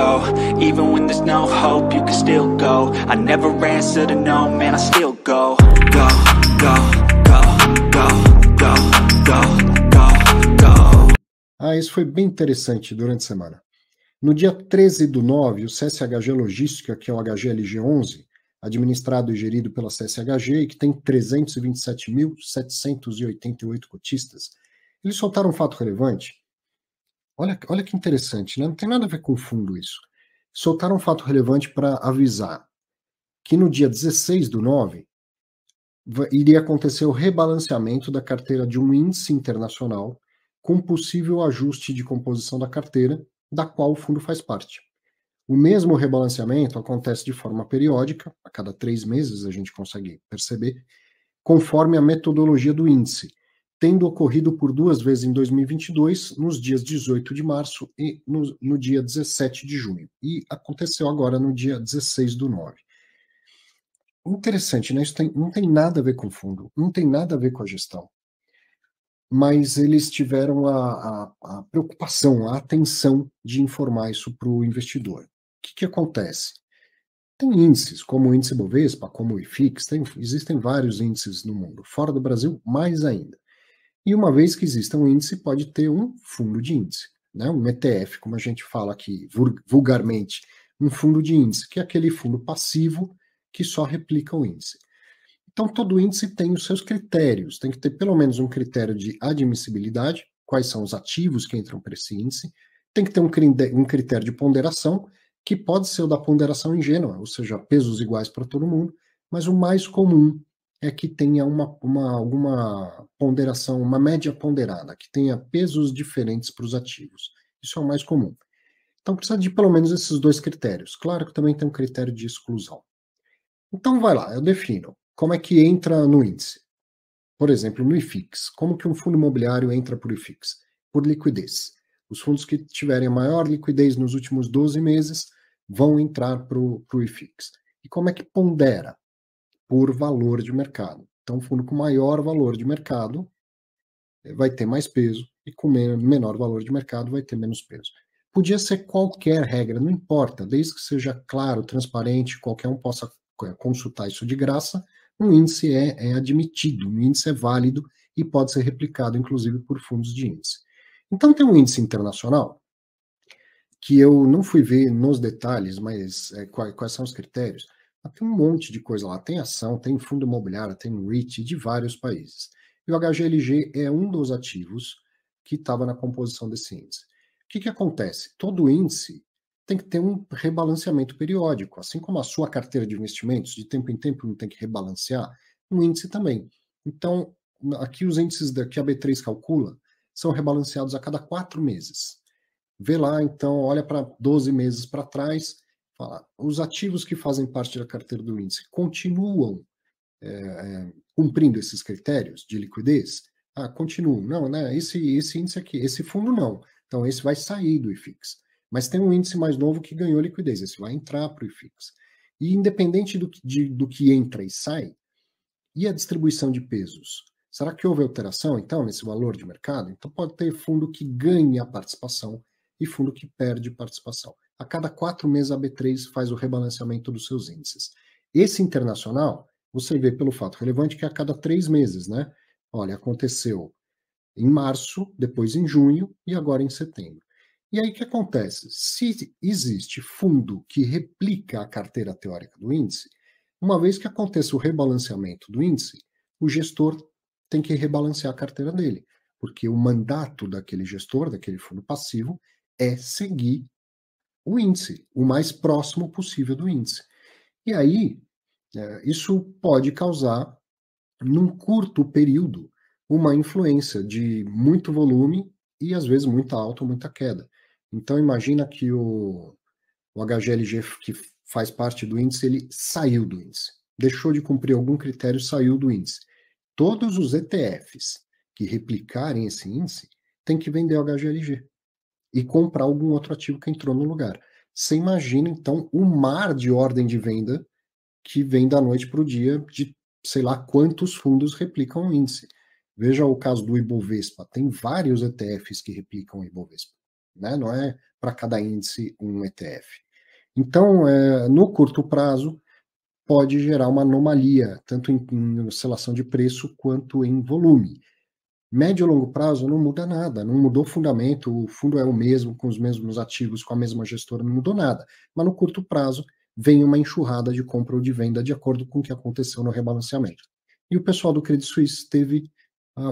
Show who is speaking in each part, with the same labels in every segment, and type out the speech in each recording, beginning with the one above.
Speaker 1: go. Even when there's no hope, you can still go. I never answer to no, man, I still go. Go, go, go, go, go, go, go, go.
Speaker 2: Isso foi bem interessante durante a semana. No dia 13/9, o CSHG Logística, que é o HGLG11, administrado e gerido pela CSHG e que tem 327.788 cotistas, eles soltaram um fato relevante. Olha que interessante, né? Não tem nada a ver com fundo isso. Soltaram um fato relevante para avisar que no dia 16/9 iria acontecer o rebalanceamento da carteira de um índice internacional com possível ajuste de composição da carteira, da qual o fundo faz parte. O mesmo rebalanceamento acontece de forma periódica, a cada 3 meses a gente consegue perceber, conforme a metodologia do índice, tendo ocorrido por 2 vezes em 2022, nos dias 18 de março e no dia 17 de junho. E aconteceu agora no dia 16/9. Interessante, né? Isso não tem nada a ver com o fundo, não tem nada a ver com a gestão. Mas eles tiveram a preocupação, a atenção de informar isso para o investidor. O que acontece? Tem índices, como o índice Bovespa, como o IFIX, existem vários índices no mundo. Fora do Brasil, mais ainda. E uma vez que exista um índice, pode ter um fundo de índice, né? Um ETF, como a gente fala aqui vulgarmente, um fundo de índice, que é aquele fundo passivo que só replica o índice. Então, todo índice tem os seus critérios, tem que ter pelo menos um critério de admissibilidade, quais são os ativos que entram para esse índice, tem que ter um critério de ponderação, que pode ser o da ponderação ingênua, ou seja, pesos iguais para todo mundo, mas o mais comum é que tenha alguma ponderação, uma média ponderada, que tenha pesos diferentes para os ativos. Isso é o mais comum. Então, precisa de pelo menos esses 2 critérios. Claro que também tem um critério de exclusão. Então, vai lá, eu defino. Como é que entra no índice? Por exemplo, no IFIX. Como que um fundo imobiliário entra por IFIX? Por liquidez. Os fundos que tiverem a maior liquidez nos últimos 12 meses vão entrar para o IFIX. E como é que pondera? Por valor de mercado. Então, um fundo com maior valor de mercado vai ter mais peso e com menor valor de mercado vai ter menos peso. Podia ser qualquer regra, não importa, desde que seja claro, transparente, qualquer um possa consultar isso de graça. Um índice é admitido, um índice é válido e pode ser replicado, inclusive, por fundos de índice. Então, tem um índice internacional que eu não fui ver nos detalhes, mas quais são os critérios. Mas tem um monte de coisa lá. Tem ação, tem fundo imobiliário, tem REIT de vários países. E o HGLG é um dos ativos que estava na composição desse índice. O que acontece? Todo índice tem que ter um rebalanceamento periódico, assim como a sua carteira de investimentos, de tempo em tempo não tem que rebalancear, um índice também. Então, aqui os índices que a B3 calcula são rebalanceados a cada 4 meses. Vê lá, então, olha para 12 meses para trás, fala, os ativos que fazem parte da carteira do índice continuam cumprindo esses critérios de liquidez? Continuam. Não, né? Esse índice aqui, esse fundo não. Então, esse vai sair do IFIX. Mas tem um índice mais novo que ganhou liquidez, esse vai entrar para o IFIX. E independente do que entra e sai, e a distribuição de pesos? Será que houve alteração, então, nesse valor de mercado? Então pode ter fundo que ganha participação e fundo que perde participação. A cada 4 meses a B3 faz o rebalanceamento dos seus índices. Esse internacional, você vê pelo fato relevante que é a cada 3 meses, né? Olha, aconteceu em março, depois em junho e agora em setembro. E aí o que acontece? Se existe fundo que replica a carteira teórica do índice, uma vez que aconteça o rebalanceamento do índice, o gestor tem que rebalancear a carteira dele, porque o mandato daquele gestor, daquele fundo passivo, é seguir o índice, o mais próximo possível do índice. E aí, isso pode causar, num curto período, uma influência de muito volume e, às vezes, muita alta ou muita queda. Então, imagina que o HGLG, que faz parte do índice, ele saiu do índice. Deixou de cumprir algum critério, saiu do índice. Todos os ETFs que replicarem esse índice têm que vender o HGLG e comprar algum outro ativo que entrou no lugar. Você imagina, então, o mar de ordem de venda que vem da noite para o dia de sei lá quantos fundos replicam o índice. Veja o caso do Ibovespa. Tem vários ETFs que replicam o Ibovespa. Né? Não é para cada índice um ETF. Então, no curto prazo, pode gerar uma anomalia, tanto em oscilação de preço quanto em volume. Médio e longo prazo não muda nada, não mudou o fundamento, o fundo é o mesmo, com os mesmos ativos, com a mesma gestora, não mudou nada. Mas no curto prazo, vem uma enxurrada de compra ou de venda de acordo com o que aconteceu no rebalanceamento. E o pessoal do Credit Suisse teve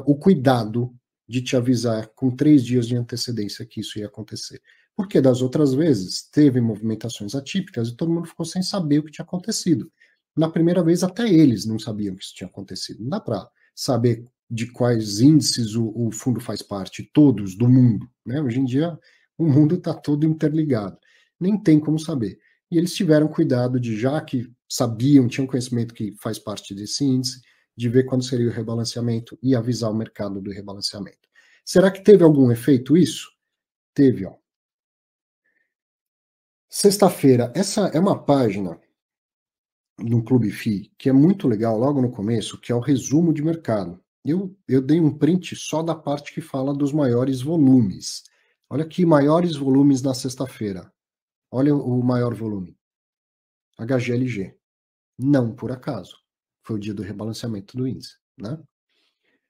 Speaker 2: o cuidado de te avisar com 3 dias de antecedência que isso ia acontecer. Porque das outras vezes teve movimentações atípicas e todo mundo ficou sem saber o que tinha acontecido. Na primeira vez até eles não sabiam que isso tinha acontecido. Não dá para saber de quais índices o fundo faz parte, todos do mundo, né? Hoje em dia o mundo está todo interligado. Nem tem como saber. E eles tiveram cuidado de, já que sabiam, tinham conhecimento que faz parte desse índice, de ver quando seria o rebalanceamento e avisar o mercado do rebalanceamento. Será que teve algum efeito isso? Teve, ó. Sexta-feira, essa é uma página no Clube FI que é muito legal, logo no começo, que é o resumo de mercado. Eu dei um print só da parte que fala dos maiores volumes. Olha aqui, maiores volumes na sexta-feira. Olha o maior volume. HGLG. Não por acaso. Foi o dia do rebalanceamento do índice, né?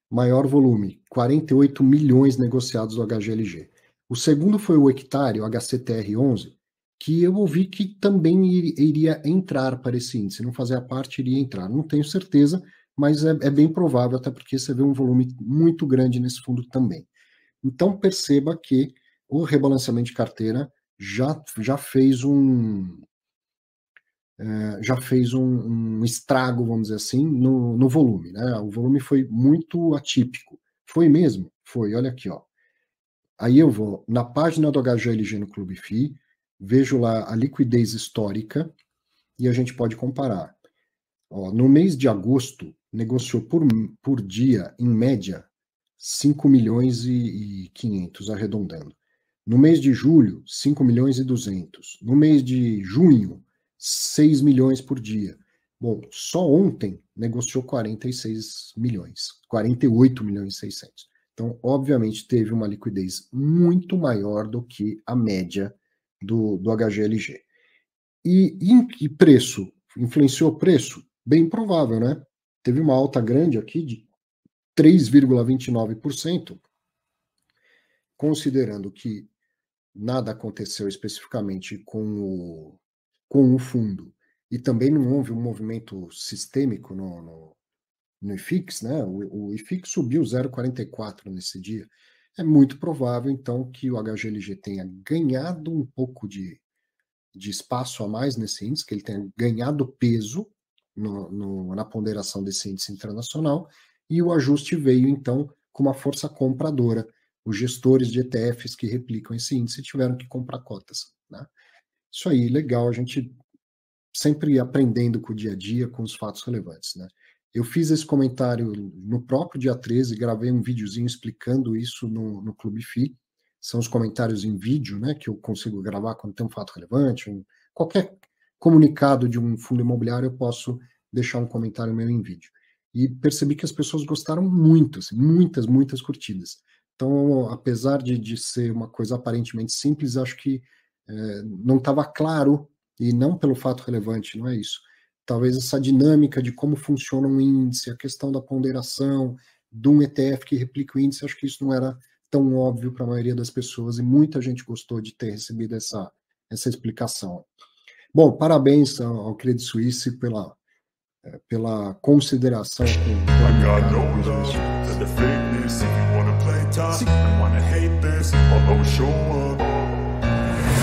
Speaker 2: Maior volume, 48 milhões negociados do HGLG. O segundo foi o hectare, o HCTR11, que eu ouvi que também iria entrar para esse índice. Não fazia parte, iria entrar. Não tenho certeza, mas é bem provável, até porque você vê um volume muito grande nesse fundo também. Então perceba que o rebalanceamento de carteira já fez um estrago, vamos dizer assim, no volume, né? O volume foi muito atípico. Foi mesmo? Foi, olha aqui, ó. Aí eu vou na página do HGLG no Clube FI, vejo lá a liquidez histórica e a gente pode comparar. Ó, no mês de agosto, negociou por dia, em média, 5 milhões e 500, arredondando. No mês de julho, 5 milhões e 200. No mês de junho, 6 milhões por dia. Bom, só ontem negociou 46 milhões, 48 milhões e 600. Então, obviamente, teve uma liquidez muito maior do que a média do HGLG. E preço? Influenciou o preço? Bem provável, né? Teve uma alta grande aqui de 3,29%, considerando que nada aconteceu especificamente com o fundo, e também não houve um movimento sistêmico no IFIX, né? O IFIX subiu 0,44 nesse dia. É muito provável, então, que o HGLG tenha ganhado um pouco de espaço a mais nesse índice, que ele tenha ganhado peso na ponderação desse índice internacional, e o ajuste veio, então, com uma força compradora. Os gestores de ETFs que replicam esse índice tiveram que comprar cotas, né? Isso aí, legal, a gente sempre aprendendo com o dia a dia, com os fatos relevantes, né? Eu fiz esse comentário no próprio dia 13, gravei um videozinho explicando isso no Clube FI. São os comentários em vídeo, né, que eu consigo gravar quando tem um fato relevante. Qualquer comunicado de um fundo imobiliário, eu posso deixar um comentário meu em vídeo. E percebi que as pessoas gostaram muito, assim, muitas curtidas. Então, apesar de ser uma coisa aparentemente simples, acho que não estava claro, e não pelo fato relevante, não é isso. Talvez essa dinâmica de como funciona um índice, a questão da ponderação, de um ETF que replica o índice, acho que isso não era tão óbvio para a maioria das pessoas, e muita gente gostou de ter recebido essa explicação. Bom, parabéns ao Credit Suisse pela consideração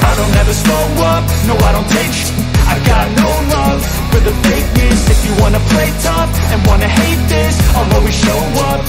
Speaker 1: I don't ever slow up, no I don't take I got no love for the fakeness. If you wanna play tough and wanna hate this, I'll always show up.